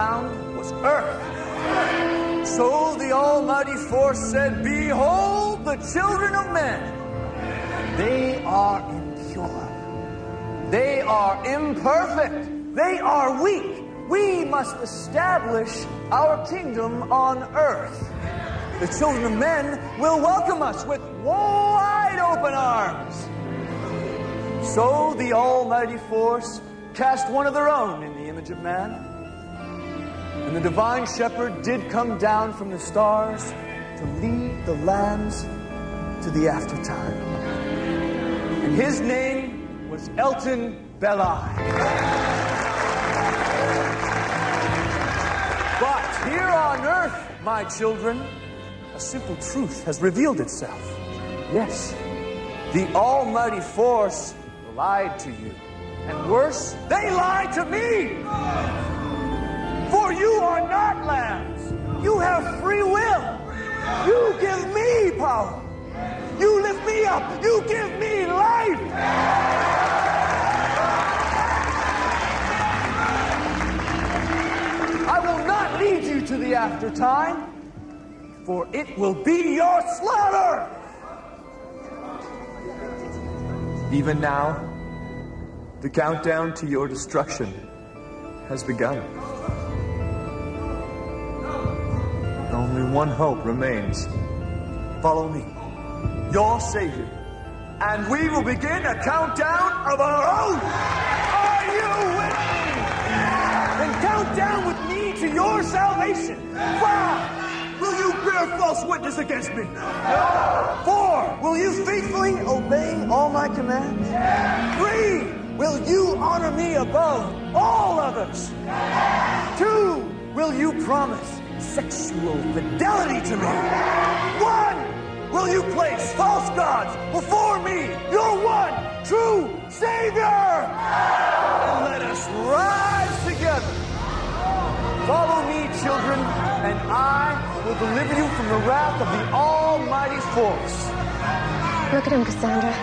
ground was earth. So the Almighty Force said, "Behold the children of men. They are impure. They are imperfect. They are weak. We must establish our kingdom on earth. The children of men will welcome us with wide open arms." So the Almighty Force cast one of their own in the image of man. And the divine shepherd did come down from the stars to lead the lambs to the aftertime. And his name was Elton Belli. But here on earth, my children, a simple truth has revealed itself. Yes, the Almighty Force lied to you. And worse, they lied to me. For you are not lambs. You have free will. You give me power. You lift me up. You give me life. I will not lead you to the aftertime, for it will be your slaughter. Even now, the countdown to your destruction has begun. Only one hope remains. Follow me, your Savior, and we will begin a countdown of our own. Are you with me? Then count down with me to your salvation. 5. Will you bear false witness against me? 4. Will you faithfully obey all my commands? 3. Will you honor me above all others? 2. Will you promise sexual fidelity to me? 1. Will you place false gods before me, your one true Savior? And let us rise together. Follow me, children, and I will deliver you from the wrath of the Almighty Force. Look at him, Cassandra.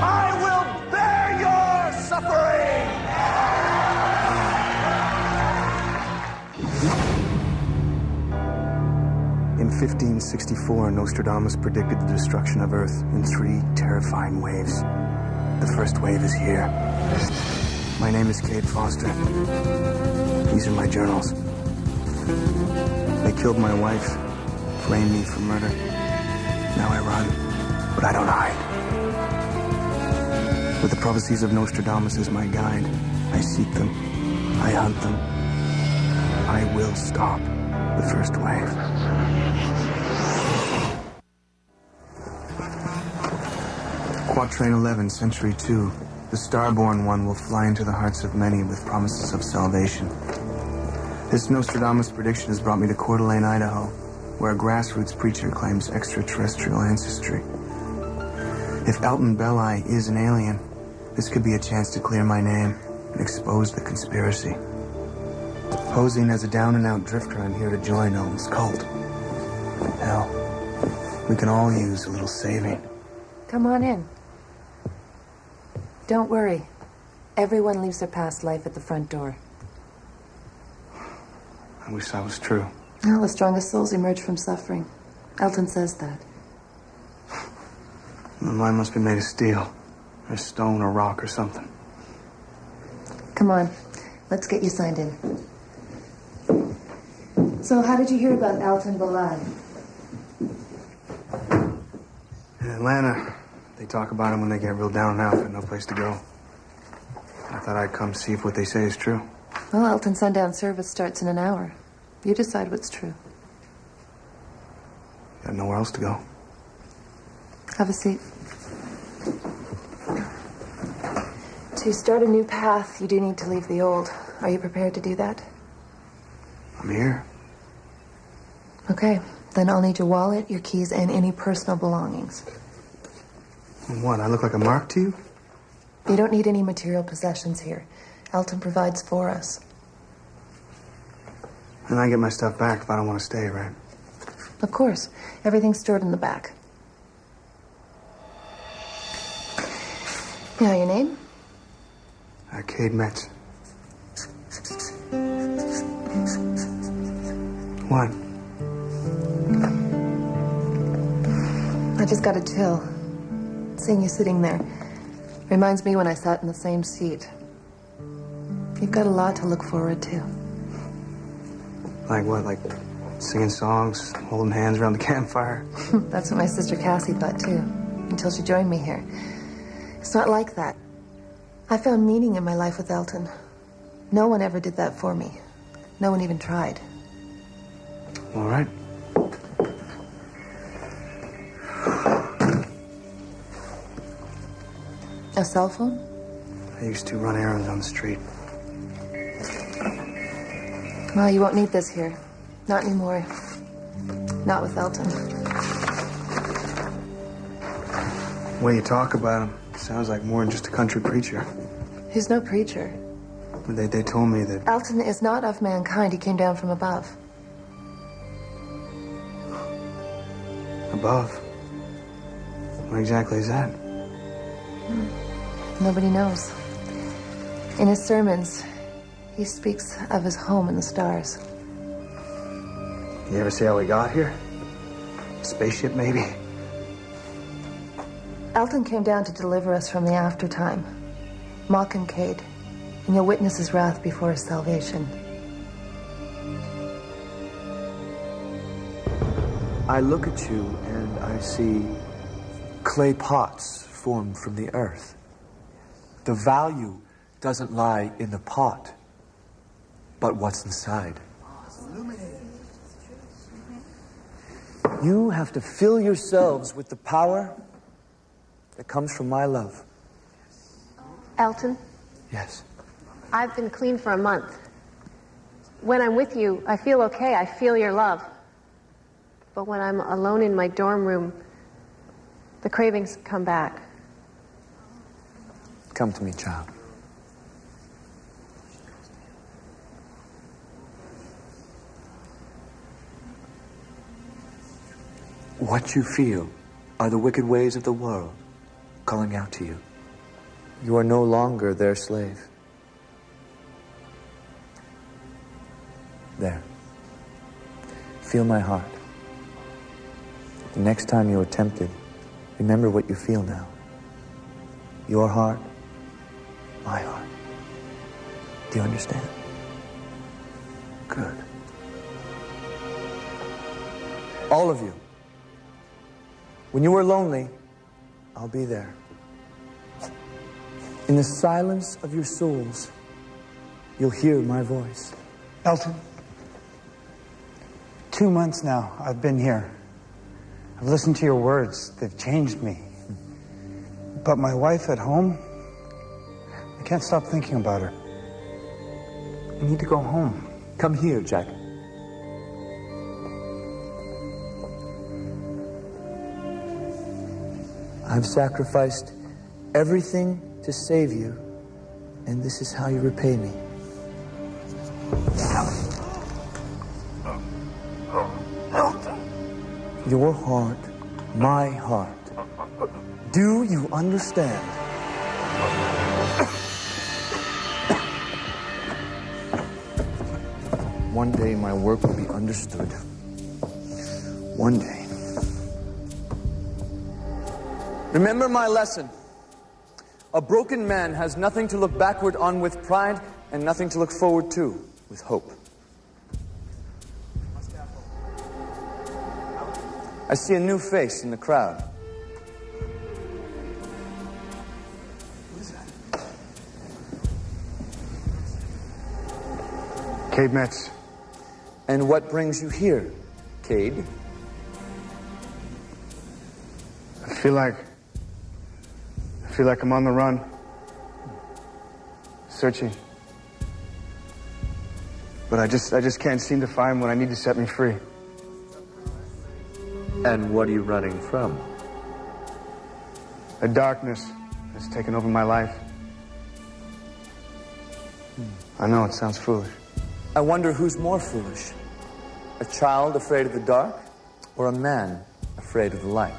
I will bear your suffering. In 1564, Nostradamus predicted the destruction of Earth in 3 terrifying waves. The first wave is here. My name is Cade Foster. These are my journals. They killed my wife, framed me for murder. Now I run, but I don't hide. With the prophecies of Nostradamus as my guide, I seek them, I hunt them. I will stop the first wave. Quatrain 11, Century 2. The Starborn One will fly into the hearts of many with promises of salvation. This Nostradamus prediction has brought me to Coeur d'Alene, Idaho, where a grassroots preacher claims extraterrestrial ancestry. If Elton Belli is an alien, this could be a chance to clear my name and expose the conspiracy. Posing as a down-and-out drifter, I'm here to join Elton's cult. Hell, we can all use a little saving. Come on in. Don't worry. Everyone leaves their past life at the front door. I wish that was true. Well, the strongest souls emerge from suffering. Elton says that. Well, mine must be made of steel, or stone, or rock, or something. Come on. Let's get you signed in. So, how did you hear about Elton Belli? In Atlanta, they talk about him when they get real down and out and no place to go. I thought I'd come see if what they say is true. Well, Elton's sundown service starts in an hour. You decide what's true. Got nowhere else to go. Have a seat. To start a new path, you do need to leave the old. Are you prepared to do that? I'm here. Okay, then I'll need your wallet, your keys, and any personal belongings. What, I look like a mark to you? You don't need any material possessions here. Elton provides for us. And I get my stuff back if I don't want to stay, right? Of course. Everything's stored in the back. Now, your name? Cade Metz. What? I just got a chill. Seeing you sitting there reminds me when I sat in the same seat. You've got a lot to look forward to. Like what? Like singing songs, holding hands around the campfire? That's what my sister Cassie thought too, until she joined me here. It's not like that. I found meaning in my life with Elton. No one ever did that for me. No one even tried. All right. A cell phone? I used to run errands on the street. Well, you won't need this here. Not anymore. Not with Elton. The way you talk about him sounds like more than just a country preacher. He's no preacher. They told me that... Elton is not of mankind. He came down from above. Above? What exactly is that? Nobody knows. In his sermons, he speaks of his home in the stars. You ever see how we got here? Spaceship, maybe? Elton came down to deliver us from the aftertime. Mock and Cade. And you'll witness his wrath before his salvation. I look at you and I see clay pots formed from the earth. The value doesn't lie in the pot, but what's inside. You have to fill yourselves with the power that comes from my love. Elton, Yes. I've been clean for a month. When I'm with you, I feel okay. I feel your love. But when I'm alone in my dorm room, the cravings come back. Come to me, child. What you feel are the wicked ways of the world calling out to you. You are no longer their slave. There. Feel my heart. The next time you are tempted, remember what you feel now. Your heart, my heart. Do you understand? Good. All of you. When you are lonely, I'll be there. In the silence of your souls, you'll hear my voice. Elton, 2 months now I've been here. I've listened to your words. They've changed me. But my wife at home, I can't stop thinking about her. I need to go home. Come here, Jack. I've sacrificed everything to save you, and this is how you repay me. Your heart, my heart. Do you understand? One day my work will be understood. One day. Remember my lesson. A broken man has nothing to look backward on with pride and nothing to look forward to with hope. I see a new face in the crowd. Who is that? Cade Metz. And what brings you here, Cade? I feel like I'm on the run. Searching. But I just can't seem to find what I need to set me free. And what are you running from? The darkness has taken over my life. I know it sounds foolish. I wonder who's more foolish. A child afraid of the dark, or a man afraid of the light?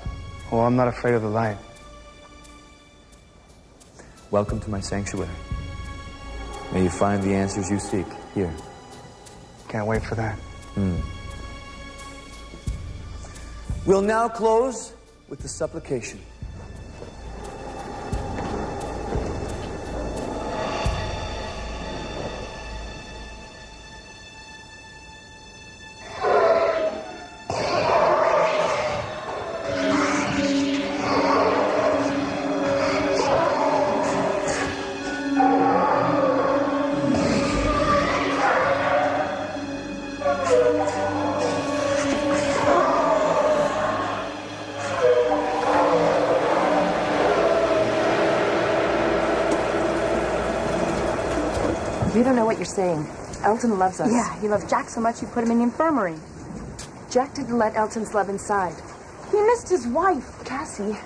Well, I'm not afraid of the light. Welcome to my sanctuary. May you find the answers you seek here. Can't wait for that. We'll now close with the supplication. You don't know what you're saying. Elton loves us. Yeah, he loved Jack so much he put him in the infirmary. Jack didn't let Elton's love inside. He missed his wife. Cassie,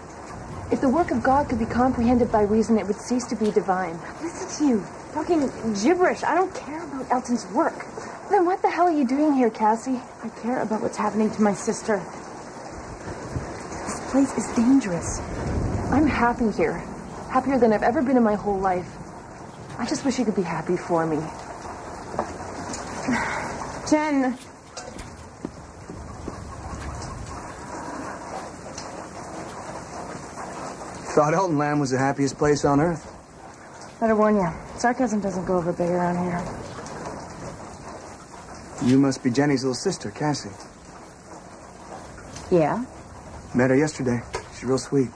if the work of God could be comprehended by reason, it would cease to be divine. Listen to you, talking gibberish. I don't care about Elton's work. Then what the hell are you doing here, Cassie? I care about what's happening to my sister. This place is dangerous. I'm happy here. Happier than I've ever been in my whole life. I just wish you could be happy for me. Jen. Thought Elton Land was the happiest place on earth. Better warn you, sarcasm doesn't go over big around here. You must be Jenny's little sister, Cassie. Yeah? Met her yesterday. She's real sweet.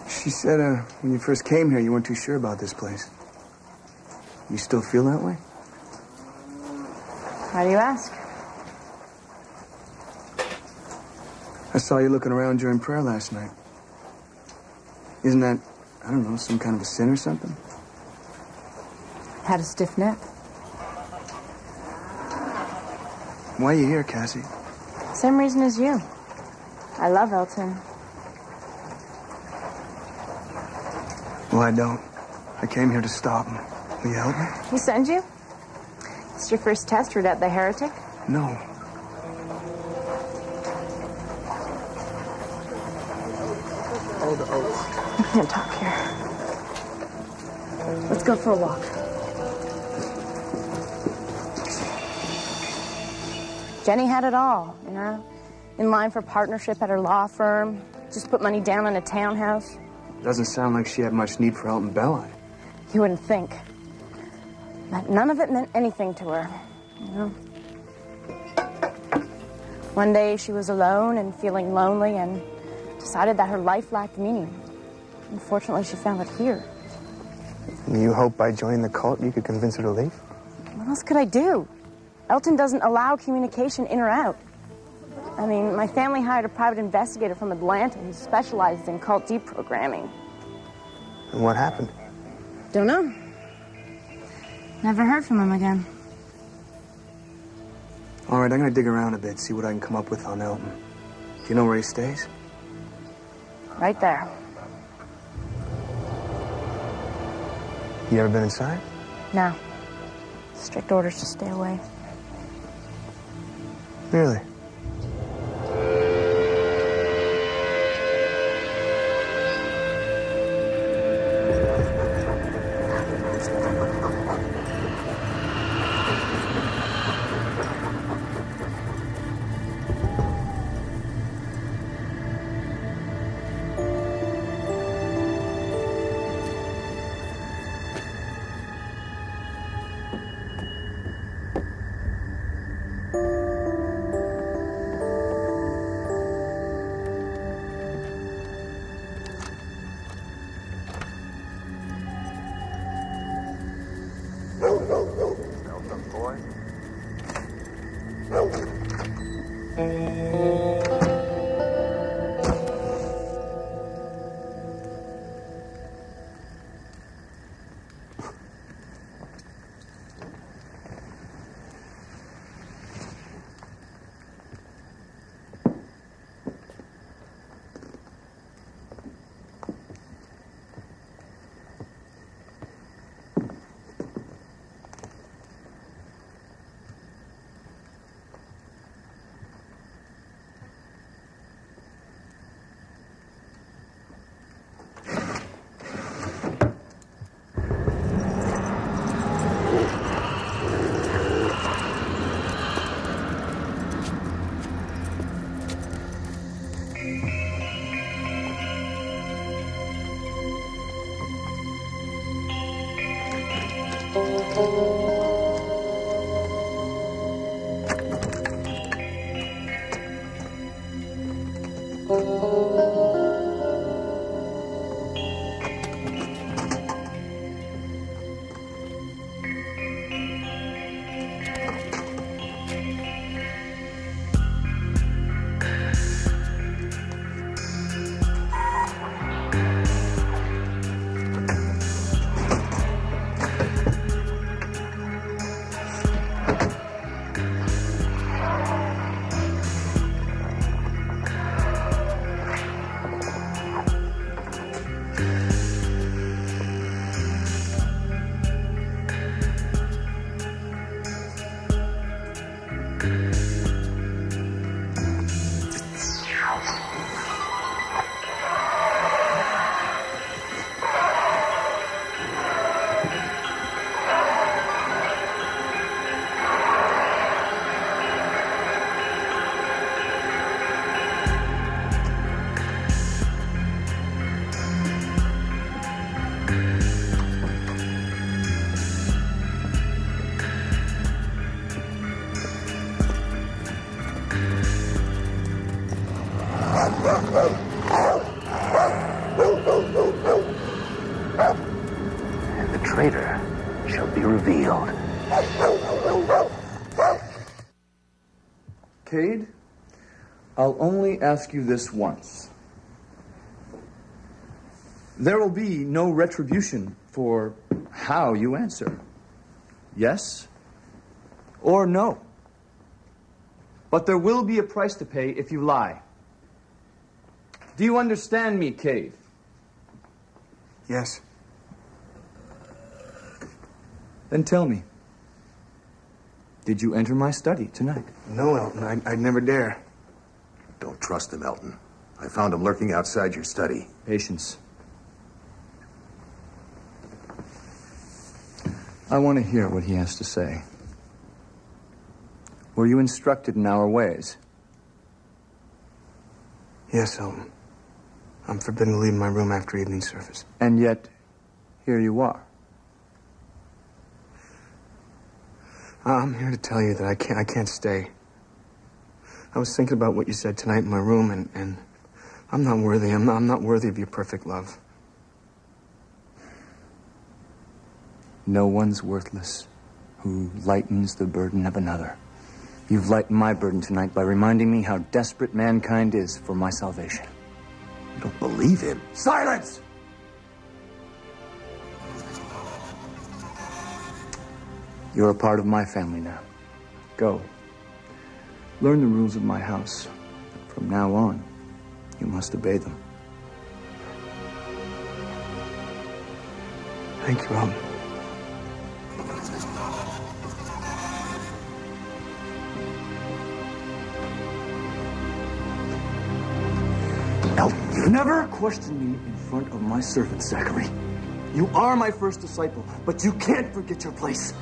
She said when you first came here, you weren't too sure about this place. You still feel that way? Why do you ask? I saw you looking around during prayer last night. Isn't that, I don't know, some kind of a sin or something? Had a stiff neck. Why are you here, Cassie? Same reason as you. I love Elton. Well, I don't. I came here to stop him. Will you help me? He sent you? It's your first test read out the heretic? No. We can't talk here. Let's go for a walk. Jenny had it all, you know? In line for partnership at her law firm. Just put money down on a townhouse. Doesn't sound like she had much need for Elton Bellite. You wouldn't think. But none of it meant anything to her, you know? One day she was alone and feeling lonely and decided that her life lacked meaning. Unfortunately, she found it here. You hope by joining the cult you could convince her to leave? What else could I do? Elton doesn't allow communication in or out. I mean, my family hired a private investigator from Atlanta who specialized in cult deprogramming. And what happened? Don't know. Never heard from him again. All right, I'm going to dig around a bit, see what I can come up with on Elton. Do you know where he stays? Right there. You ever been inside? No. Strict orders to stay away. Really? Cade, I'll only ask you this once. There will be no retribution for how you answer. Yes or no. But there will be a price to pay if you lie. Do you understand me, Cade? Yes. Then tell me, did you enter my study tonight? No, Elton, I'd never dare. Don't trust him, Elton. I found him lurking outside your study. Patience. I want to hear what he has to say. Were you instructed in our ways? Yes, Elton. I'm forbidden to leave my room after evening service. And yet, here you are. I'm here to tell you that I can't stay. I was thinking about what you said tonight in my room, and I'm not worthy. I'm not worthy of your perfect love. No one's worthless who lightens the burden of another. You've lightened my burden tonight by reminding me how desperate mankind is for my salvation. You don't believe him? Silence! You're a part of my family now. Go. Learn the rules of my house. From now on, you must obey them. Thank you, Elton. Elton, you never question me in front of my servant, Zachary. You are my first disciple, but you can't forget your place.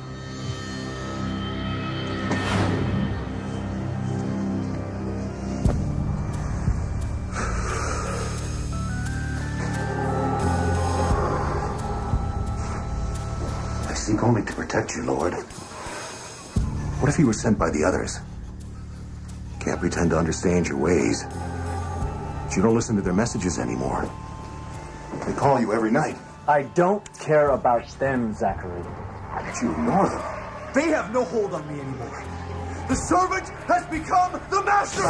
I seek only to protect you, Lord. What if he were sent by the others? Can't pretend to understand your ways. But you don't listen to their messages anymore. They call you every night. I don't care about them, Zachary. But you ignore them. They have no hold on me anymore. The servant has become the master!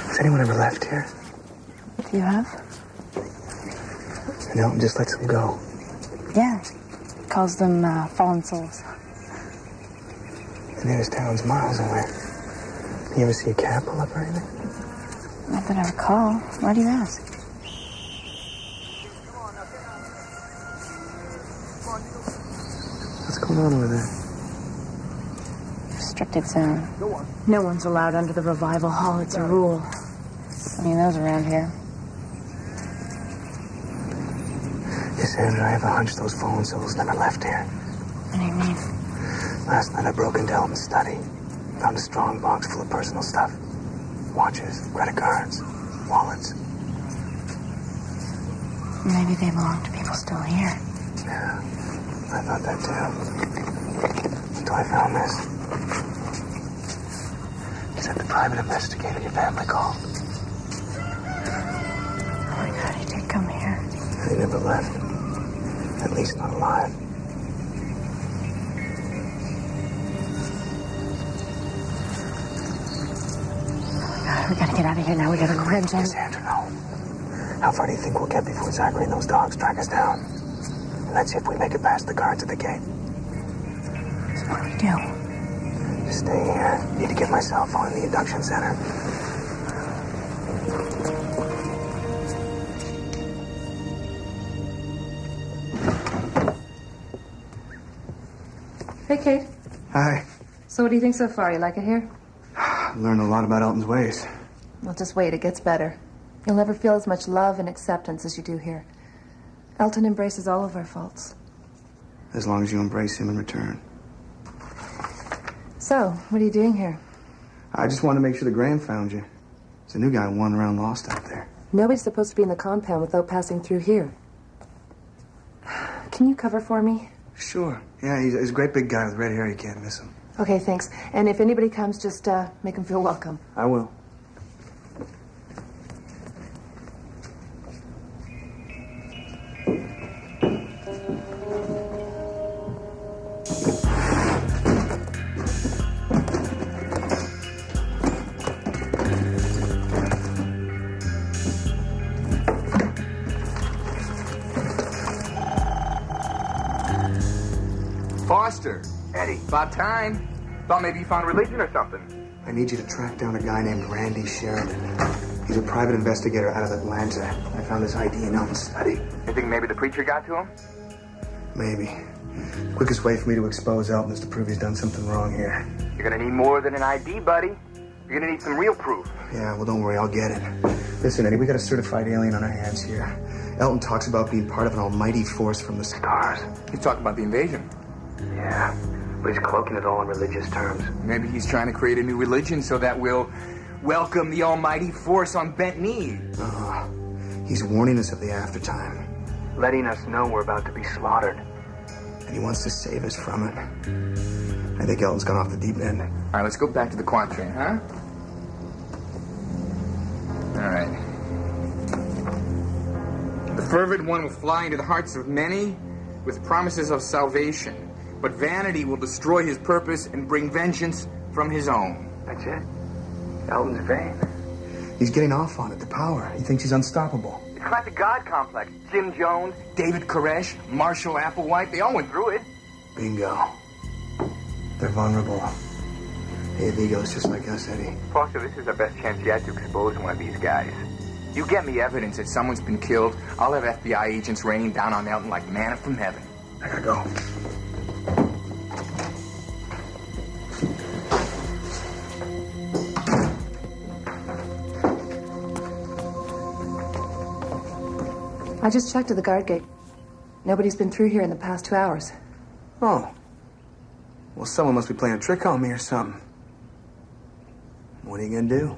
Has anyone ever left here? You have? And Elton just lets them go. Yeah. Calls them fallen souls. The nearest town's miles away. You ever see a cab pull up or anything? Not that I recall. Why do you ask? What's going on over there? Restricted zone. No one's allowed under the revival hall. It's a rule. I mean, those around here. Yes, Sandra, I have a hunch those fallen souls never left here. What do you mean? Last night I broke into Elton's study. Found a strong box full of personal stuff. Watches, credit cards, wallets. Maybe they belong to people still here. Yeah, I thought that too. Until I found this. It said the private investigator your family called. Oh my God, he did come here. They never left. At least not alive. God, we gotta get out of here now. We gotta go rent him. Sandra, no. How far do you think we'll get before Zachary and those dogs track us down? And let's see if we make it past the guards at the gate. So what do we do? Just stay here. Need to get my cell phone in the induction center. Hey, Kate. Hi. So what do you think so far? You like it here? I've learned a lot about Elton's ways. Well, just wait. It gets better. You'll never feel as much love and acceptance as you do here. Elton embraces all of our faults. As long as you embrace him in return. So, what are you doing here? I just wanted to make sure the Grand found you. There's a new guy wandering around lost out there. Nobody's supposed to be in the compound without passing through here. Can you cover for me? Sure. Yeah, he's a great big guy with red hair. You can't miss him. Okay, thanks. And if anybody comes, just make them feel welcome. I will. Foster. Eddie. About time. Thought maybe you found religion or something. I need you to track down a guy named Randy Sheridan. He's a private investigator out of Atlanta. I found his ID in Elton's study. You think maybe the preacher got to him? Maybe. The quickest way for me to expose Elton is to prove he's done something wrong here. You're gonna need more than an ID, buddy. You're gonna need some real proof. Yeah, well, don't worry, I'll get it. Listen, Eddie, we got a certified alien on our hands here. Elton talks about being part of an almighty force from the stars. He's talking about the invasion. Yeah, but he's cloaking it all in religious terms. Maybe he's trying to create a new religion so that we'll welcome the almighty force on bent knee. He's warning us of the aftertime. Letting us know we're about to be slaughtered. And he wants to save us from it. I think Elton's gone off the deep end. All right, let's go back to the quad train, huh? All right. The fervent one will fly into the hearts of many with promises of salvation. But vanity will destroy his purpose and bring vengeance from his own. That's it. Elton's vain. He's getting off on it, the power. He thinks he's unstoppable. The classic God complex. Jim Jones, David Koresh, Marshall Applewhite, they all went through it. Bingo. They're vulnerable. They have egos just like us, Eddie. Foster, this is our best chance yet to expose one of these guys. You get me evidence that someone's been killed, I'll have FBI agents raining down on Elton like manna from heaven. I gotta go. I just checked at the guard gate. Nobody's been through here in the past 2 hours. Oh. Well, someone must be playing a trick on me or something. What are you gonna do?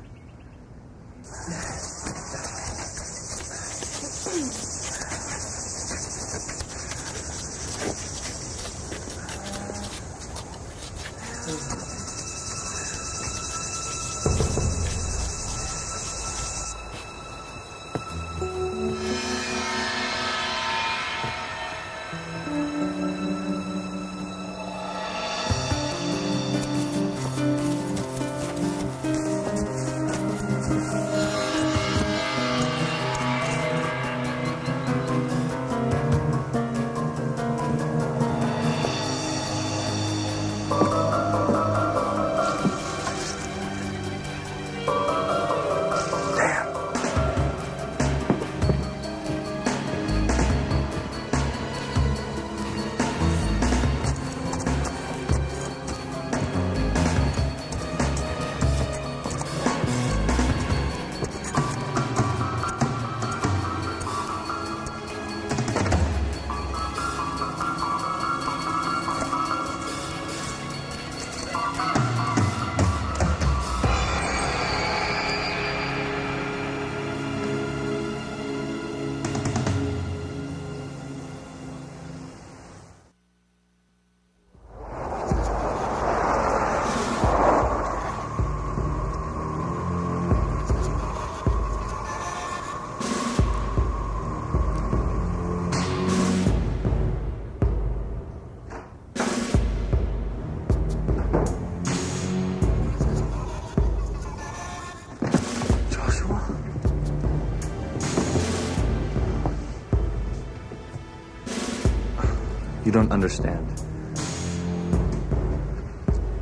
You don't understand.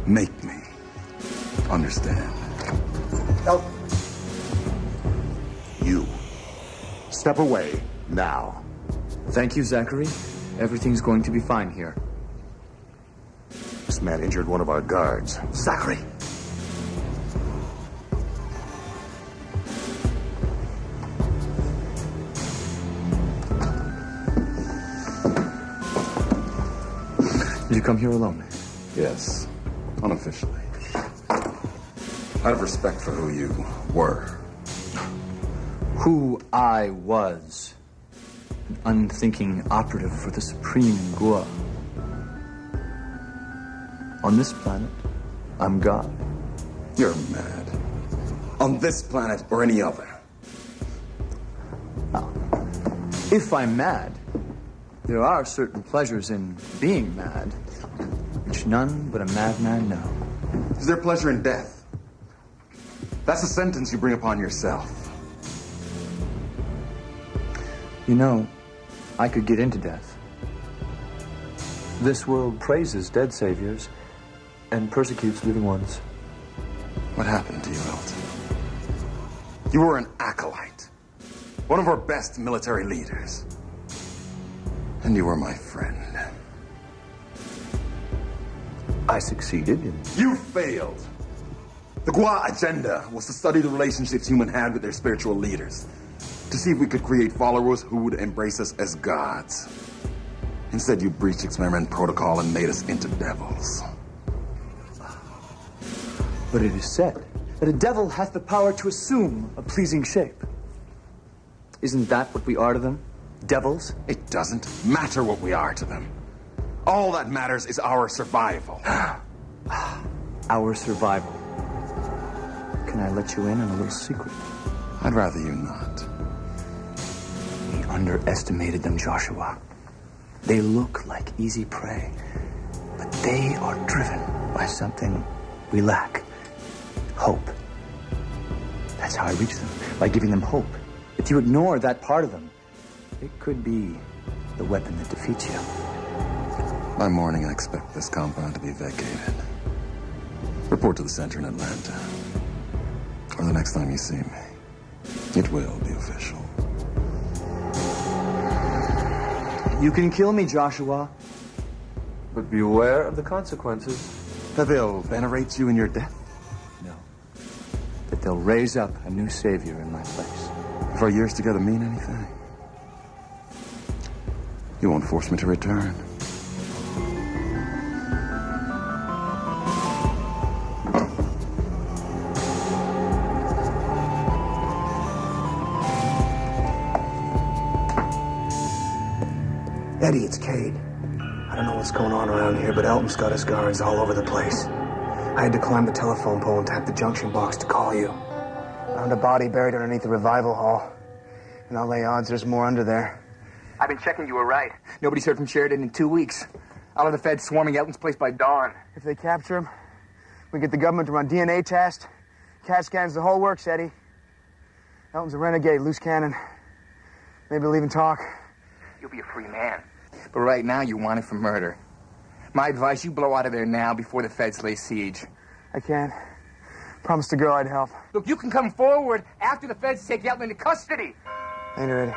Make me understand. Elton. You. Step away now. Thank you, Zachary. Everything's going to be fine here. This man injured one of our guards. Zachary! Did you come here alone? Yes, unofficially. Out of respect for who you were. Who I was. an unthinking operative for the supreme Gua. On this planet, I'm God. You're mad. On this planet or any other. If I'm mad, there are certain pleasures in being mad, which none but a madman know. Is there pleasure in death? That's a sentence you bring upon yourself. You know, I could get into death. This world praises dead saviors and persecutes living ones. What happened to you, Elton? You were an acolyte. One of our best military leaders. And you were my friend. I succeeded in... You failed. The Gua agenda was to study the relationships humans had with their spiritual leaders. To see if we could create followers who would embrace us as gods. Instead, you breached experiment protocol and made us into devils. But it is said that a devil hath the power to assume a pleasing shape. Isn't that what we are to them? Devils? It doesn't matter what we are to them. All that matters is our survival. Our survival. Can I let you in on a little secret? I'd rather you not. We underestimated them, Joshua. They look like easy prey, but they are driven by something we lack. Hope. That's how I reach them, by giving them hope. If you ignore that part of them, it could be the weapon that defeats you. By morning, I expect this compound to be vacated. Report to the center in Atlanta. Or the next time you see me. It will be official. You can kill me, Joshua, but beware of the consequences. That they'll venerate you in your death? No. That they'll raise up a new savior in my place. If our years together mean anything, you won't force me to return. Eddie, it's Cade. I don't know what's going on around here, but Elton's got his guards all over the place. I had to climb the telephone pole and tap the junction box to call you. Found a body buried underneath the revival hall. And I'll lay odds there's more under there. I've been checking you were right. Nobody's heard from Sheridan in 2 weeks. I'll have the feds swarming Elton's place by dawn. If they capture him, we get the government to run DNA tests, CAT scans, the whole works, Eddie. Elton's a renegade, loose cannon. Maybe he'll even talk. You'll be a free man. But right now, you're wanted for murder. My advice, you blow out of there now before the feds lay siege. I can't. Promised the girl I'd help. Look, you can come forward after the feds take Elton into custody. Ain't ready.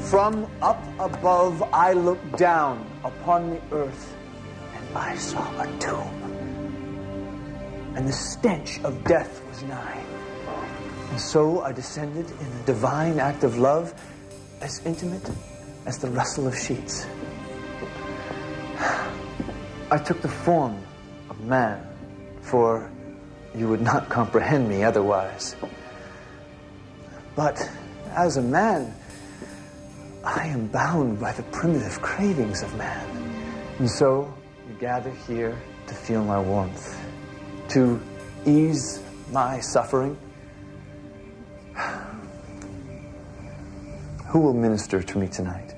From up above, I looked down upon the earth, and I saw a tomb. And the stench of death was nigh. And so I descended in a divine act of love, as intimate as the rustle of sheets. I took the form of man, for you would not comprehend me otherwise. But as a man, I am bound by the primitive cravings of man. And so we gather here to feel my warmth, to ease my suffering. Who will minister to me tonight?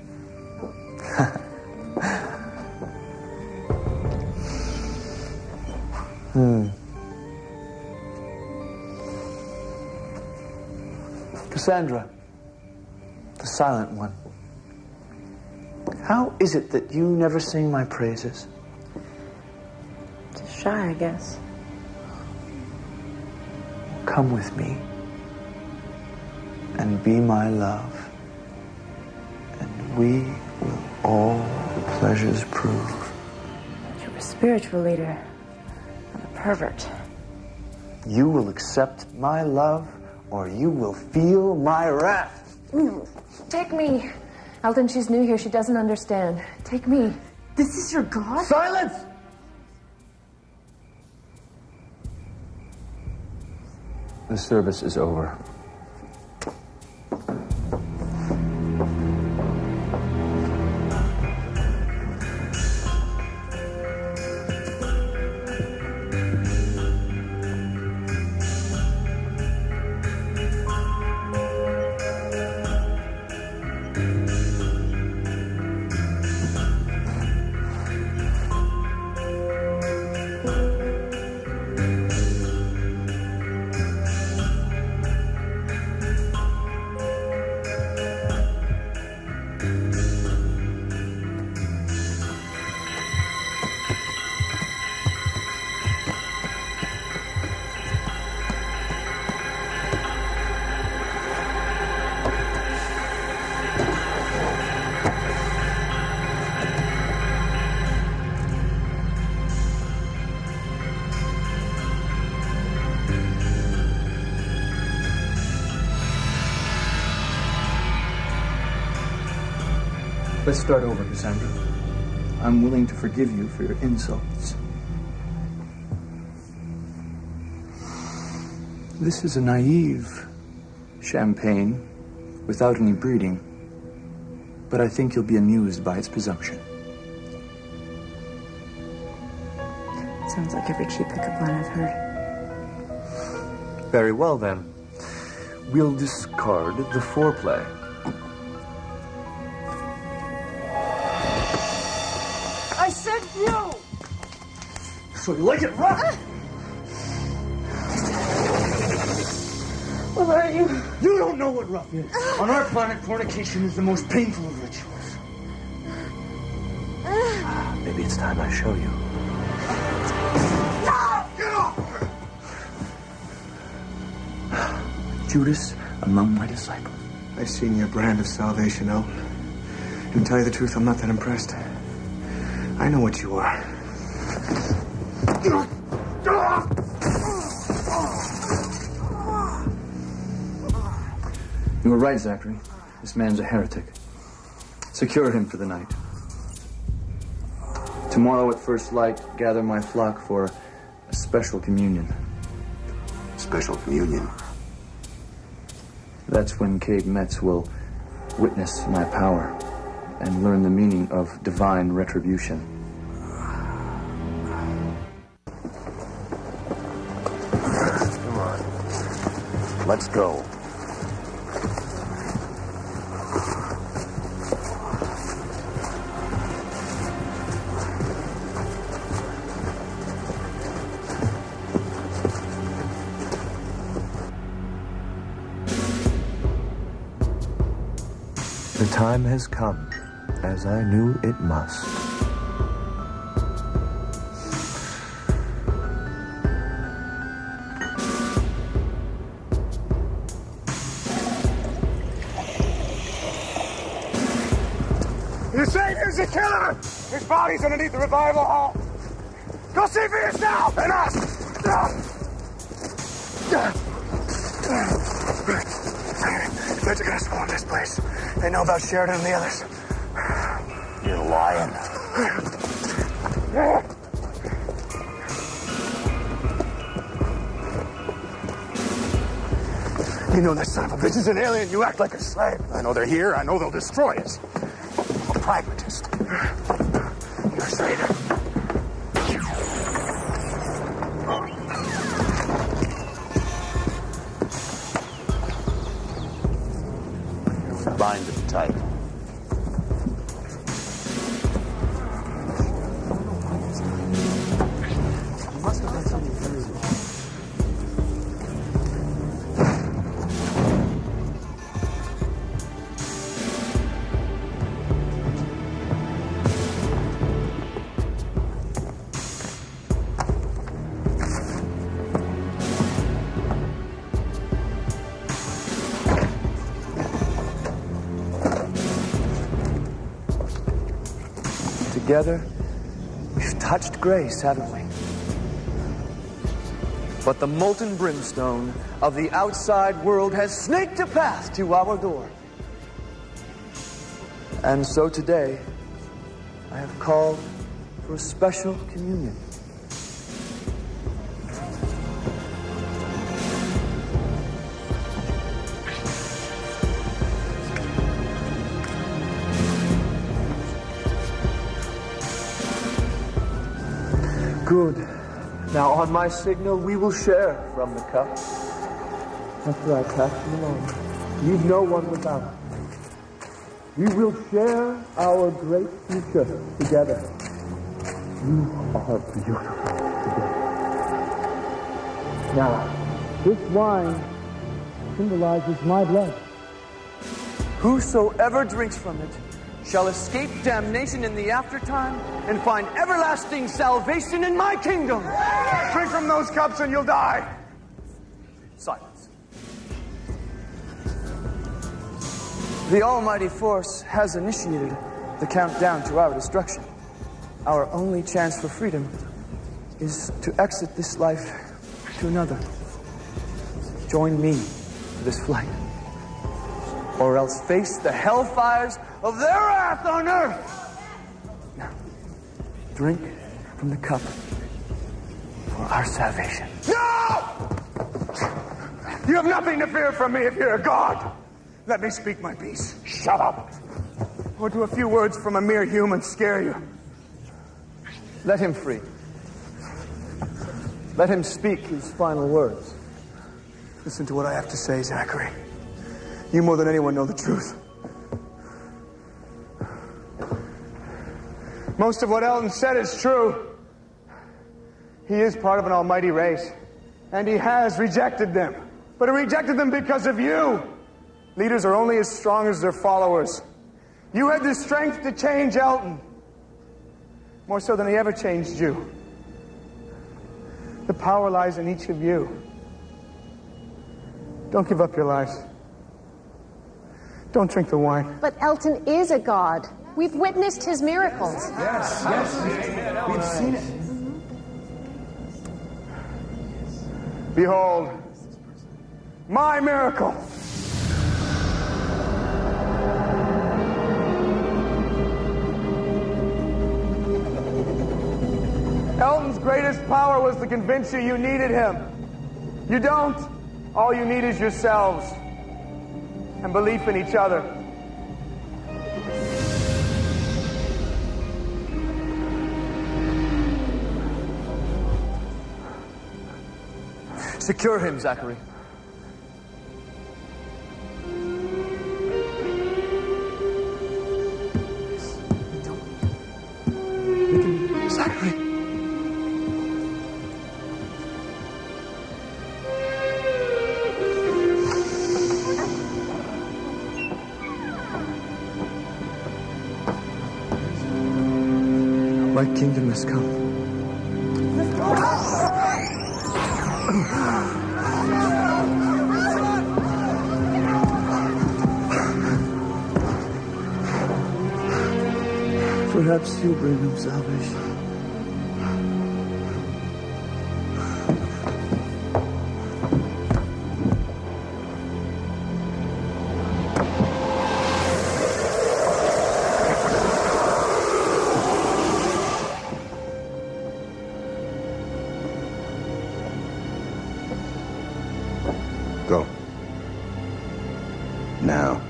Cassandra, the silent one. How is it that you never sing my praises? Just shy, I guess. Come with me and be my love, and we will all the pleasures prove. You're a spiritual leader, not a pervert. You will accept my love, or you will feel my wrath. Take me. Elton, she's new here. She doesn't understand. Take me. This is your god? Silence! The service is over. Let's start over, Cassandra. I'm willing to forgive you for your insults. This is a naive champagne without any breeding, but I think you'll be amused by its presumption. Sounds like every cheap pickup line I've heard. Very well, then. We'll discard the foreplay. I said no! So you like it rough? What are you? You don't know what rough is. On our planet, fornication is the most painful of rituals. Maybe it's time I show you. Get off! Judas among my disciples. I've seen your brand of salvation, El. And to tell you the truth, I'm not that impressed. I know what you are. You were right, Zachary. This man's a heretic. Secure him for the night. Tomorrow at first light, gather my flock for a special communion. Special communion? That's when Cade Metz will witness my power and learn the meaning of divine retribution. Come on. Let's go. The time has come, as I knew it must. The Savior's a killer! His body's underneath the revival hall. Go see for yourself and us! They're gonna swarm this place. They know about Sheridan and the others. You're lying. You know that son of a bitch is an alien. You act like a slave. I know they're here. I know they'll destroy us. I'm a pragmatist. You're a traitor. Bind them tight. Together, we've touched grace, haven't we? But the molten brimstone of the outside world has snaked a path to our door. And so today, I have called for a special communion. Good. Now, on my signal, we will share from the cup. After I pass you along, leave no one without. We will share our great future together. You are beautiful together. Now, this wine symbolizes my blood. Whosoever drinks from it shall escape damnation in the aftertime and find everlasting salvation in my kingdom. Drink from those cups and you'll die. Silence. The Almighty Force has initiated the countdown to our destruction. Our only chance for freedom is to exit this life to another. Join me for this flight, or else face the hellfires of their wrath on earth. Now, drink from the cup for our salvation. No! You have nothing to fear from me if you're a god. Let me speak my piece. Shut up. Or do a few words from a mere human scare you? Let him free. Let him speak his final words. Listen to what I have to say, Zachary. You more than anyone know the truth. Most of what Elton said is true. He is part of an almighty race, and he has rejected them. But he rejected them because of you. Leaders are only as strong as their followers. You had the strength to change Elton, more so than he ever changed you. The power lies in each of you. Don't give up your lives. Don't drink the wine. But Elton is a god. We've witnessed his miracles. Yes. We've seen it. Behold, my miracle. Elton's greatest power was to convince you you needed him. You don't. All you need is yourselves and belief in each other. Secure him, Zachary. Zachary. My kingdom has come. Perhaps you'll bring them salvation. Go. Now.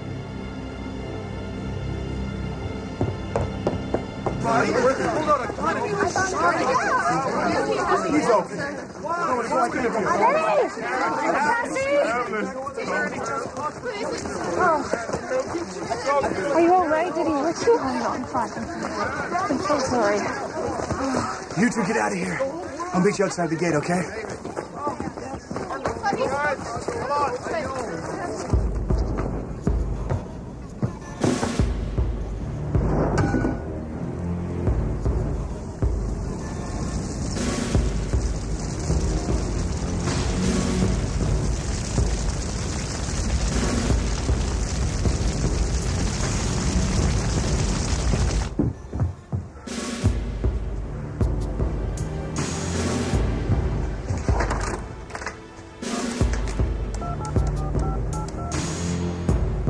He's open. Are you all right? Did he hurt you? Oh, no, I'm fine. I'm so sorry. You two get out of here. I'll meet you outside the gate, okay?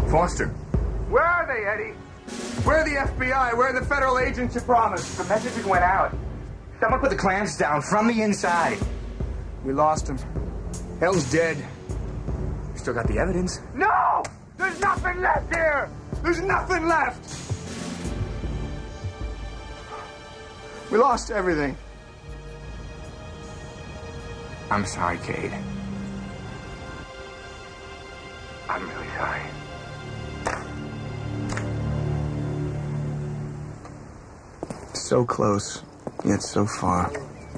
Foster. Where are they, Eddie? We're the FBI. We're the federal agents you promised. The messages went out. Someone put the clamps down from the inside. We lost him. Elton's dead. We still got the evidence. No! There's nothing left here! There's nothing left! We lost everything. I'm sorry, Cade. I'm really sorry. So close, yet so far.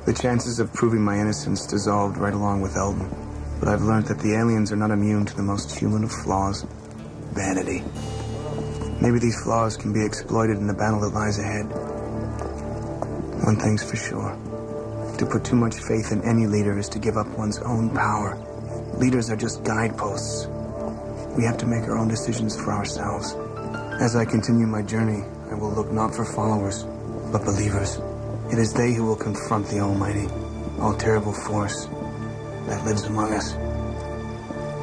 The chances of proving my innocence dissolved right along with Elton. But I've learned that the aliens are not immune to the most human of flaws. Vanity. Maybe these flaws can be exploited in the battle that lies ahead. One thing's for sure. To put too much faith in any leader is to give up one's own power. Leaders are just guideposts. We have to make our own decisions for ourselves. As I continue my journey, I will look not for followers, but believers. It is they who will confront the almighty, all terrible force that lives among us.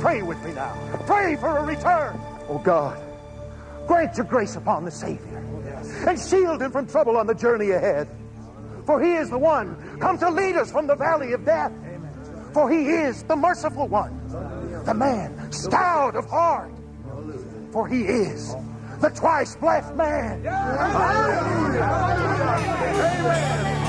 Pray with me now. Pray for a return. Oh God, grant your grace upon the Savior and shield him from trouble on the journey ahead. For he is the one come to lead us from the valley of death. For he is the merciful one, the man stout of heart. For he is the twice blessed man. Hallelujah. Amen.